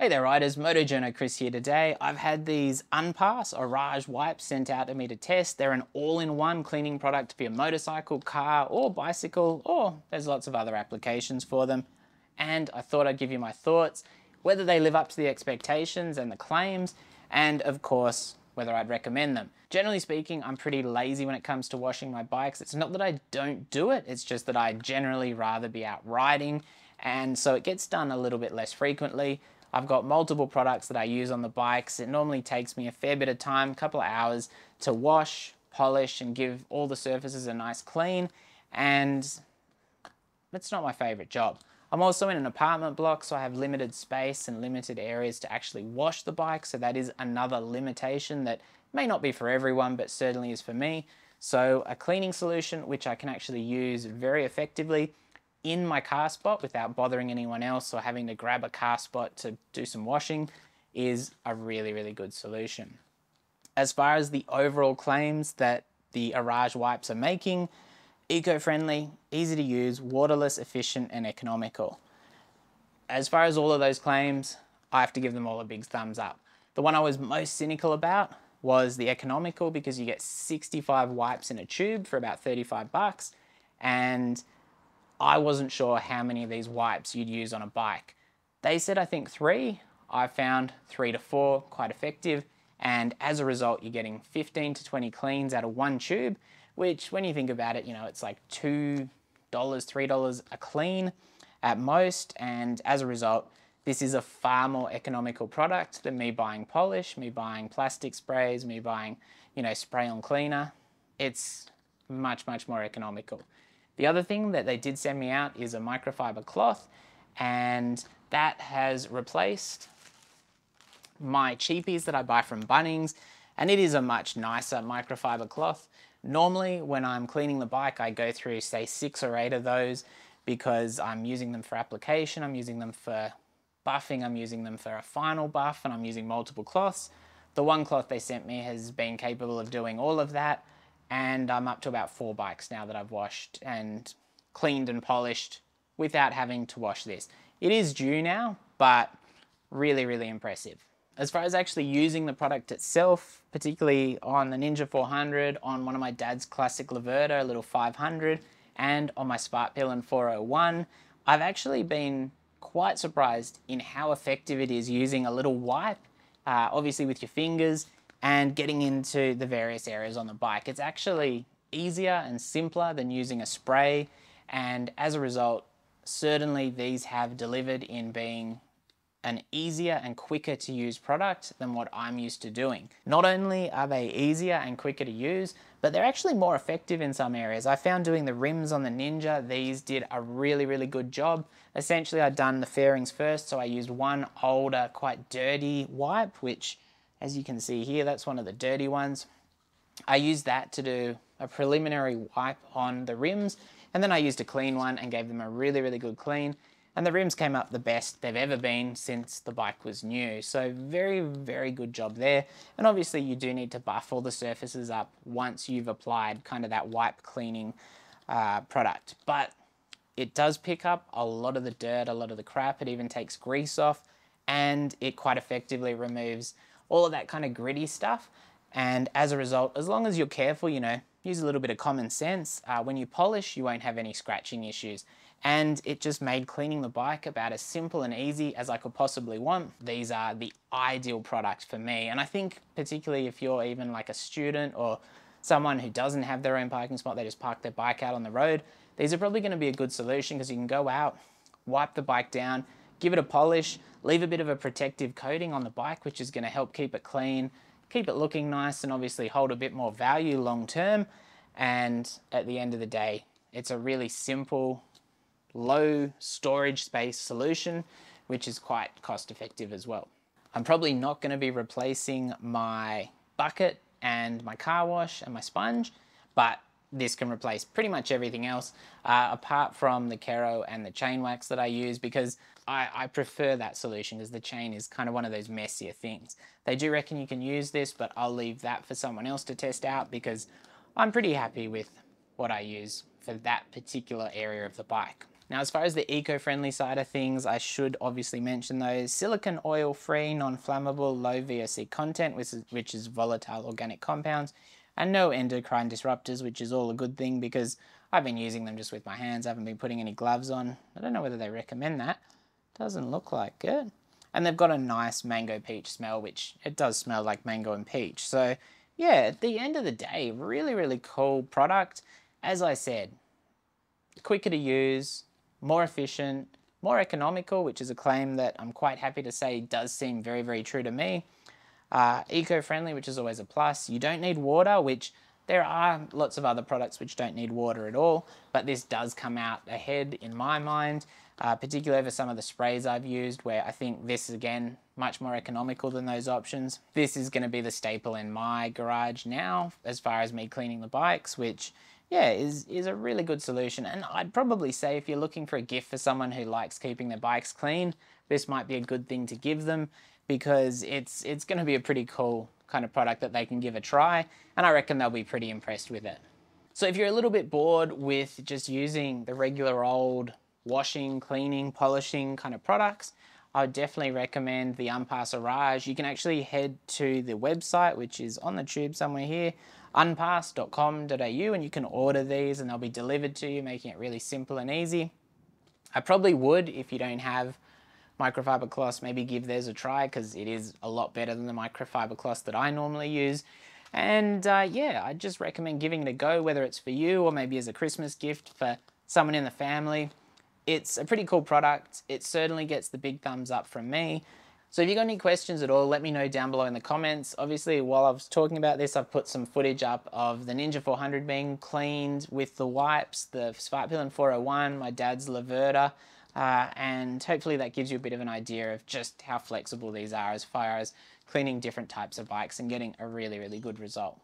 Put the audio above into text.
Hey there riders, Moto Journo Kris here today. I've had these Unpass Orage wipes sent out to me to test. They're an all-in-one cleaning product for your motorcycle, car or bicycle, or there's lots of other applications for them. And I thought I'd give you my thoughts, whether they live up to the expectations and the claims, and of course, whether I'd recommend them. Generally speaking, I'm pretty lazy when it comes to washing my bikes. It's not that I don't do it, it's just that I generally rather be out riding, and so it gets done a little bit less frequently. I've got multiple products that I use on the bikes. It normally takes me a fair bit of time, a couple of hours, to wash, polish, and give all the surfaces a nice clean, and it's not my favorite job. I'm also in an apartment block, so I have limited space and limited areas to actually wash the bike, so that is another limitation that may not be for everyone, but certainly is for me. So a cleaning solution which I can actually use very effectively in my car spot without bothering anyone else or having to grab a car spot to do some washing is a really, really good solution. As far as the overall claims that the Orage wipes are making, eco-friendly, easy to use, waterless, efficient and economical. As far as all of those claims, I have to give them all a big thumbs up. The one I was most cynical about was the economical, because you get 65 wipes in a tube for about 35 bucks, and I wasn't sure how many of these wipes you'd use on a bike. They said I think 3. I found 3 to 4 quite effective, and as a result you're getting 15 to 20 cleans out of one tube, which when you think about it, you know, it's like $2, $3 a clean at most, and as a result this is a far more economical product than me buying polish, me buying plastic sprays, me buying, you know, spray on cleaner. It's much, much more economical. The other thing that they did send me out is a microfibre cloth, and that has replaced my cheapies that I buy from Bunnings, and it is a much nicer microfibre cloth. Normally when I'm cleaning the bike I go through say 6 or 8 of those because I'm using them for application, I'm using them for buffing, I'm using them for a final buff, and I'm using multiple cloths. The one cloth they sent me has been capable of doing all of that, and I'm up to about 4 bikes now that I've washed and cleaned and polished without having to wash this. It is due now, but really, really impressive. As far as actually using the product itself, particularly on the Ninja 400, on one of my dad's classic Laverta, a little 500, and on my Sparkpillen 401, I've actually been quite surprised in how effective it is using a little wipe, obviously with your fingers, and getting into the various areas on the bike. It's actually easier and simpler than using a spray, and as a result, certainly these have delivered in being an easier and quicker to use product than what I'm used to doing. Not only are they easier and quicker to use, but they're actually more effective in some areas. I found doing the rims on the Ninja, these did a really, really good job. Essentially I'd done the fairings first, so I used one older, quite dirty wipe, which as you can see here, that's one of the dirty ones. I used that to do a preliminary wipe on the rims, and then I used a clean one and gave them a really, really good clean. And the rims came up the best they've ever been since the bike was new. So very, very good job there. And obviously you do need to buff all the surfaces up once you've applied kind of that wipe cleaning product. But it does pick up a lot of the dirt, a lot of the crap. It even takes grease off, and it quite effectively removes all of that kind of gritty stuff. And as a result, as long as you're careful, you know, use a little bit of common sense, when you polish, you won't have any scratching issues. And it just made cleaning the bike about as simple and easy as I could possibly want. These are the ideal product for me. And I think particularly if you're even like a student or someone who doesn't have their own parking spot, they just park their bike out on the road, these are probably going to be a good solution, because you can go out, wipe the bike down, give it a polish, leave a bit of a protective coating on the bike, which is going to help keep it clean, keep it looking nice, and obviously hold a bit more value long term. And at the end of the day, it's a really simple, low storage space solution, which is quite cost effective as well. I'm probably not going to be replacing my bucket and my car wash and my sponge, but this can replace pretty much everything else, apart from the Kero and the chain wax that I use, because I prefer that solution, because the chain is kind of one of those messier things. They do reckon you can use this, but I'll leave that for someone else to test out, because I'm pretty happy with what I use for that particular area of the bike. Now, as far as the eco-friendly side of things, I should obviously mention those: silicone oil-free, non-flammable, low VOC content, which is volatile organic compounds, and no endocrine disruptors, which is all a good thing because I've been using them just with my hands. I haven't been putting any gloves on. I don't know whether they recommend that. Doesn't look like it. And they've got a nice mango peach smell, which it does smell like mango and peach. So yeah, at the end of the day, really, really cool product. As I said, quicker to use, more efficient, more economical, which is a claim that I'm quite happy to say does seem very, very true to me. Eco-friendly, which is always a plus. You don't need water, which there are lots of other products which don't need water at all, but this does come out ahead in my mind, particularly over some of the sprays I've used, where I think this is, again, much more economical than those options. This is going to be the staple in my garage now, as far as me cleaning the bikes, which, yeah, is a really good solution. And I'd probably say if you're looking for a gift for someone who likes keeping their bikes clean, this might be a good thing to give them, because it's going to be a pretty cool kind of product that they can give a try, and I reckon they'll be pretty impressed with it. So if you're a little bit bored with just using the regular old washing, cleaning, polishing kind of products, I would definitely recommend the Unpass Orage. You can actually head to the website, which is on the tube somewhere here, unpass.com.au, and you can order these and they'll be delivered to you, making it really simple and easy. I probably would, if you don't have microfiber cloths, maybe give theirs a try, because it is a lot better than the microfiber cloths that I normally use. And yeah, I just recommend giving it a go, whether it's for you or maybe as a Christmas gift for someone in the family. It's a pretty cool product. It certainly gets the big thumbs up from me. So if you've got any questions at all, let me know down below in the comments. Obviously, while I was talking about this, I've put some footage up of the Ninja 400 being cleaned with the wipes, the Svartpilen 401, my dad's Laverta, and hopefully that gives you a bit of an idea of just how flexible these are as far as cleaning different types of bikes and getting a really, really good result.